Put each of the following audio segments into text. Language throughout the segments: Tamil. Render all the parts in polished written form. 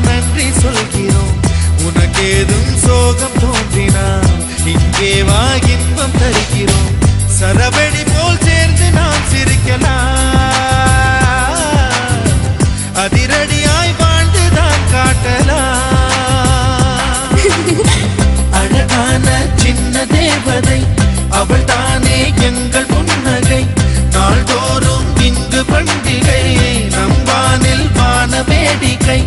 நன்றி சொல்கிறோம். உனக்கேதும் சோகம் தோன்றினா இங்கே வா இன்பம் தருகிறோம். சரவெடி போல் சேர்ந்து நாம் சிரிக்கலாம், அதிரடியாய் வாழ்ந்துதான் காட்டலாம். அழகான சின்ன தேவதை அவள் தானே எங்கள் புன்னகை. நாள்தோறும் இங்கு பண்டிகை, நம்பானில் வான வேடிக்கை.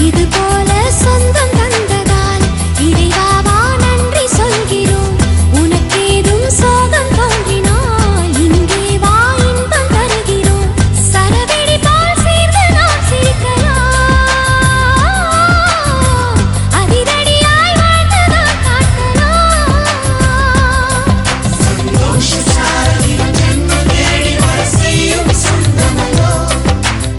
இது போல சொந்தம் தந்ததால் இறைவாவா நன்றி சொல்கிறோம். உனக்கேதும் சோகம் தோன்றினால் இங்கே வா இன்பம் தருகிறோம். சரவெடி போல் சேர்ந்து நாம் சிரிக்கலாம், அதிரடியாய் வாழ்ந்துதான் காட்டலாம். சந்தோஷசாலி ஜென்மம் தேடி வர செய்யும் சொந்தமல்லோ.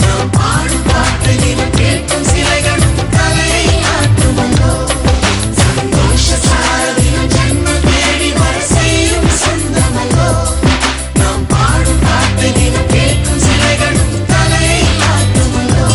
நாம் பாடும் பாட்டுகளில் கேட்கும் சிலைகளும் தலையை ஆட்டுமல்லோ. சந்தோஷசாலி ஜென்மம் தேடி வர செய்யும் சொந்தமல்லோ. நாம் பாடும் பாட்டுகளில் கேட்கும் சிலைகளும் தலையை ஆட்டுமல்லோ.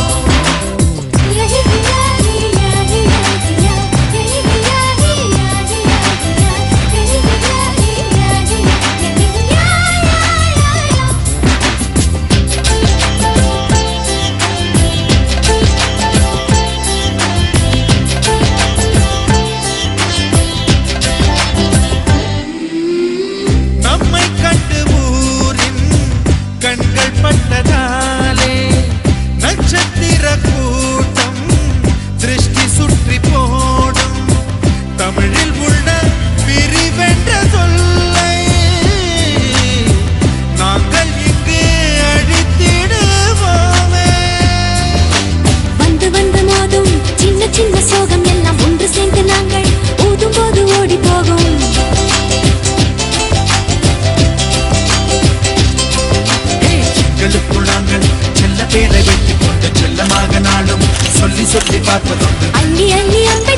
நம்மை கண்டு ஊரின் கண்கள் பட்டதாலே நட்சத்திர கூட்டம் திருஷ்டி சுற்றி போடும். தமிழில் உள்ள பிரிவென்ற சொல்லை நாங்கள் இங்கு அழித்திடுவோமே. வந்து வந்து மோதும் சின்ன சின்ன சோகம் எல்லாம் ஒன்று சேர்ந்து நாங்கள் ஊதும் போது ஓடி போகும். எங்களுக்குள் நாங்கள் செல்ல பேரை வைத்துக் கொண்டு செல்லமாக நாளும் சொல்லி சொல்லி பார்ப்பதுண்டு. அள்ளி அள்ளி அன்பை